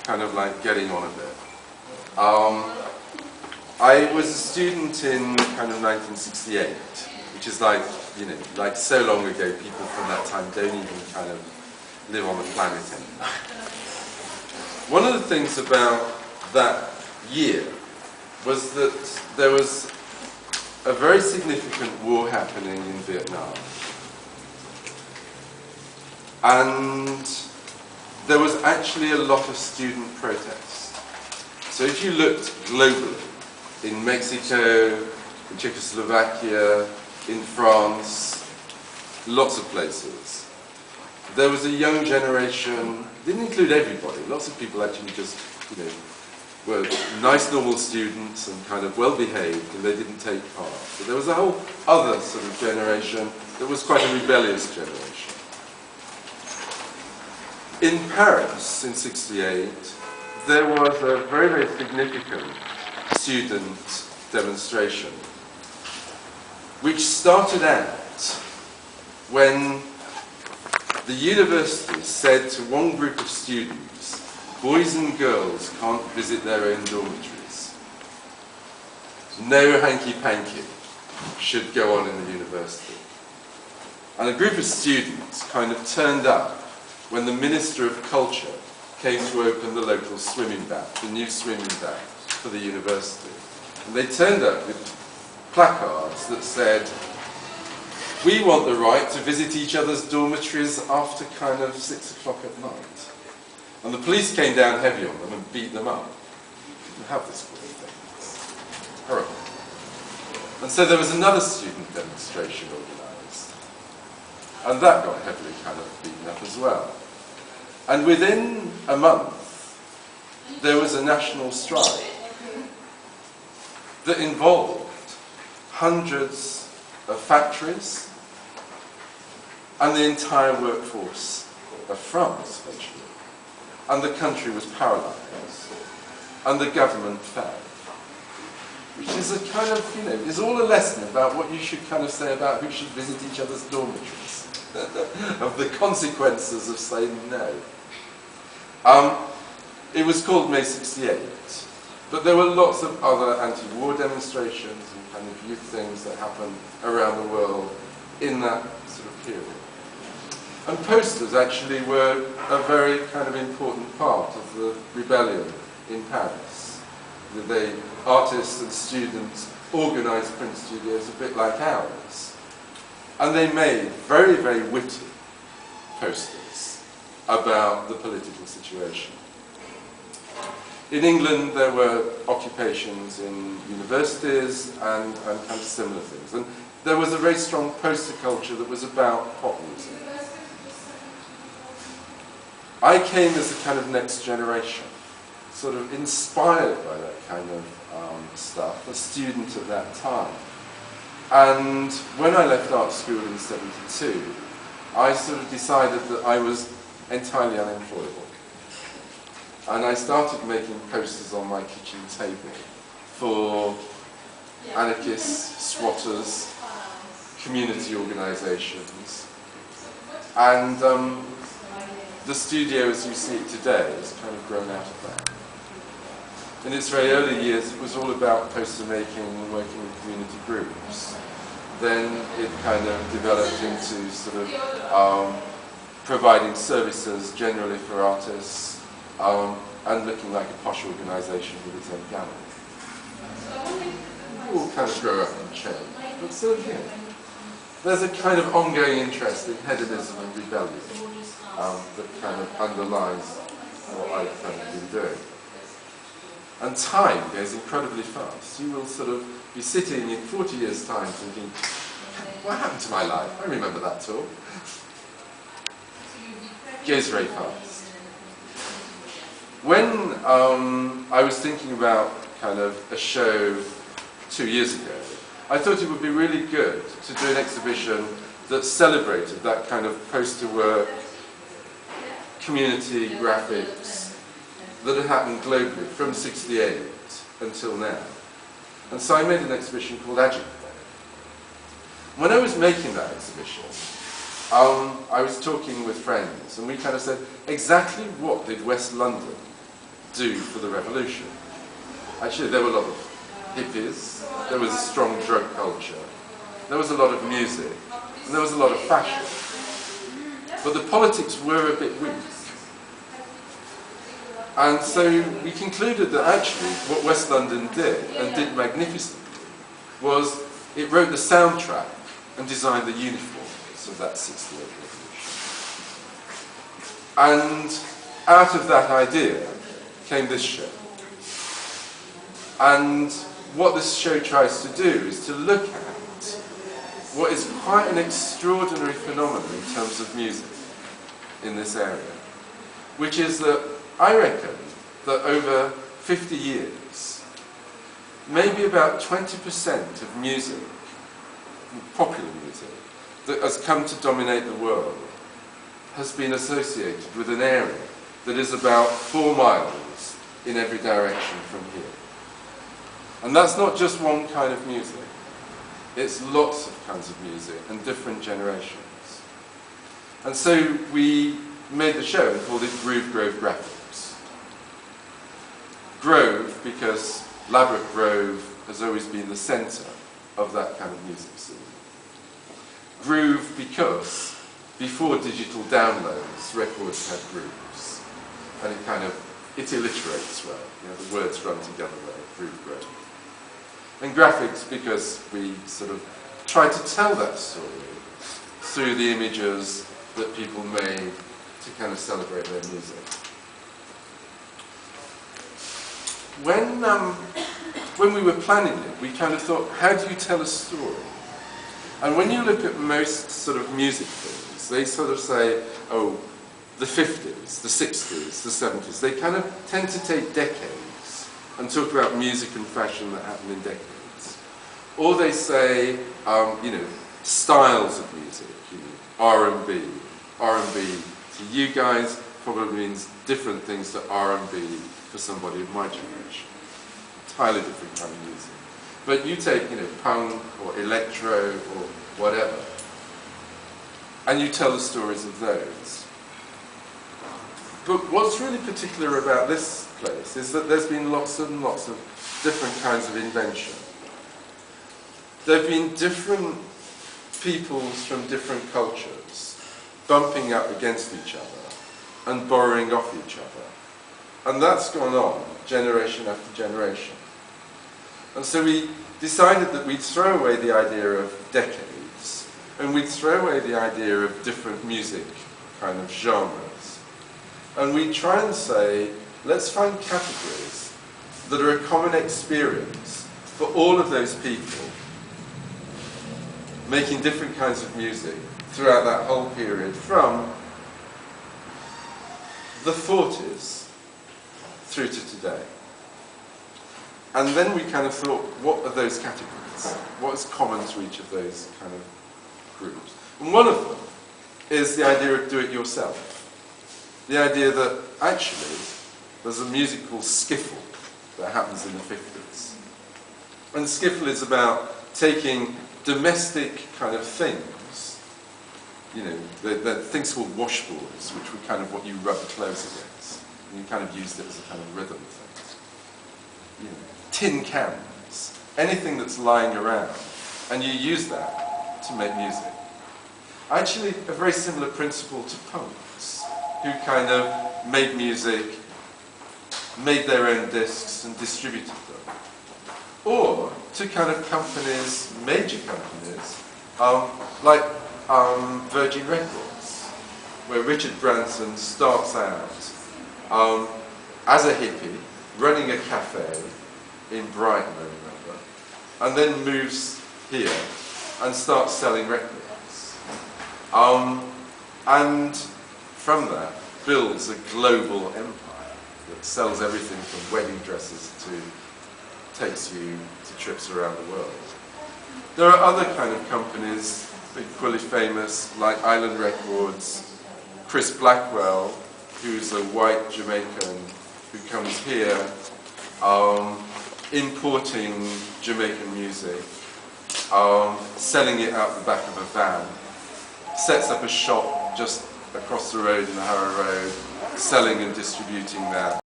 kind of like getting on a bit. I was a student in kind of 1968, which is like, you know, like so long ago, people from that time don't even kind of live on the planet anymore. One of the things about that year was that there was a very significant war happening in Vietnam. And there was actually a lot of student protest. So if you looked globally, in Mexico, in Czechoslovakia, in France, lots of places, there was a young generation, didn't include everybody, lots of people actually just, you know, were nice normal students and kind of well behaved and they didn't take part. But there was a whole other sort of generation that was quite a rebellious generation. In Paris in '68, there was a very, very significant student demonstration which started out when the university said to one group of students, boys and girls can't visit their own dormitories. No hanky-panky should go on in the university. And a group of students kind of turned up when the Minister of Culture came to open the local swimming bath, the new swimming bath for the university. And they turned up with placards that said, we want the right to visit each other's dormitories after kind of 6 o'clock at night. And the police came down heavy on them and beat them up. You have this sort of thing. It's horrible. And so there was another student demonstration organised. And that got heavily kind of beaten up as well. And within a month, there was a national strike that involved hundreds of factories and the entire workforce of France, actually. And the country was paralysed, and the government fell. Which is a kind of, you know, is all a lesson about what you should kind of say about who should visit each other's dormitories, of the consequences of saying no. It was called May '68, but there were lots of other anti-war demonstrations and kind of youth things that happened around the world in that sort of period. And posters actually were a very kind of important part of the rebellion in Paris. The artists and students organised print studios a bit like ours. And they made very, very witty posters about the political situation. In England, there were occupations in universities and kind of similar things. And there was a very strong poster culture that was about pop music. I came as a kind of next generation, sort of inspired by that kind of stuff, a student at that time. And when I left art school in '72, I sort of decided that I was entirely unemployable. And I started making posters on my kitchen table for anarchists, squatters, community organisations. And the studio, as you see it today, has kind of grown out of that. In its very early years, it was all about poster making and working with community groups. Then it kind of developed into sort of providing services generally for artists and looking like a posh organisation with its own gallery. It all kind of grow up and change. But still, yeah, there's a kind of ongoing interest in hedonism and rebellion that kind of underlies what I've kind of been doing. And time goes incredibly fast. You will sort of be sitting in 40 years' time thinking, what happened to my life? I remember that talk. It goes very fast. When I was thinking about kind of a show 2 years ago, I thought it would be really good to do an exhibition that celebrated that kind of poster work, community graphics that had happened globally from '68 until now. And so I made an exhibition called Agitprop. When I was making that exhibition, I was talking with friends and we kind of said, exactly what did West London do for the revolution. Actually, there were a lot of hippies, there was a strong drug culture, there was a lot of music, and there was a lot of fashion. But the politics were a bit weak. And so we concluded that actually what West London did, and did magnificently, was it wrote the soundtrack and designed the uniforms of that 68 revolution. And out of that idea came this show. And what this show tries to do is to look at what is quite an extraordinary phenomenon in terms of music in this area, which is that I reckon that over 50 years, maybe about 20% of music, popular music, that has come to dominate the world has been associated with an area that is about 4 miles in every direction from here. And that's not just one kind of music. It's lots of kinds of music and different generations. And so we made the show and called it Groove Grove Graphics. Grove because Ladbroke Grove has always been the centre of that kind of music scene. Groove because before digital downloads, records had grooves. And it alliterates well. You know, the words run together well, Groove Grove. And graphics because we sort of try to tell that story through the images that people made to kind of celebrate their music. When we were planning it, we kind of thought, how do you tell a story? And when you look at most sort of music things, they sort of say, oh, the 50s, the 60s, the 70s. They kind of tend to take decades and talk about music and fashion that happened in decades. Or they say, you know, styles of music, you know, R&B. R&B to you guys probably means different things to R&B for somebody of my generation. Entirely different kind of music. But you take, you know, punk or electro or whatever, and you tell the stories of those. But what's really particular about this place is that there's been lots and lots of different kinds of invention. There have been different peoples from different cultures bumping up against each other and borrowing off each other. And that's gone on generation after generation. And so we decided that we'd throw away the idea of decades, and we'd throw away the idea of different music kind of genres. And we'd try and say, let's find categories that are a common experience for all of those people making different kinds of music throughout that whole period from the 40s through to today. And then we kind of thought, what are those categories? What is common to each of those kind of groups? And one of them is the idea of do-it-yourself. The idea that actually there's a music called skiffle that happens in the 50s. And skiffle is about taking domestic kind of things, you know, the things called washboards, which were kind of what you rub clothes against. And you kind of used it as a kind of rhythm thing. You know, tin cans, anything that's lying around, and you use that to make music. Actually, a very similar principle to punks, who kind of made music, made their own discs and distributed them. Or to kind of companies, major companies, like Virgin Records, where Richard Branson starts out as a hippie, running a cafe in Brighton, I remember, and then moves here and starts selling records. And from that builds a global empire that sells everything from wedding dresses to takes you to trips around the world. There are other kind of companies, equally famous, like Island Records, Chris Blackwell, who's a white Jamaican who comes here importing Jamaican music, selling it out the back of a van, sets up a shop just across the road in the Harrow Road, selling and distributing that.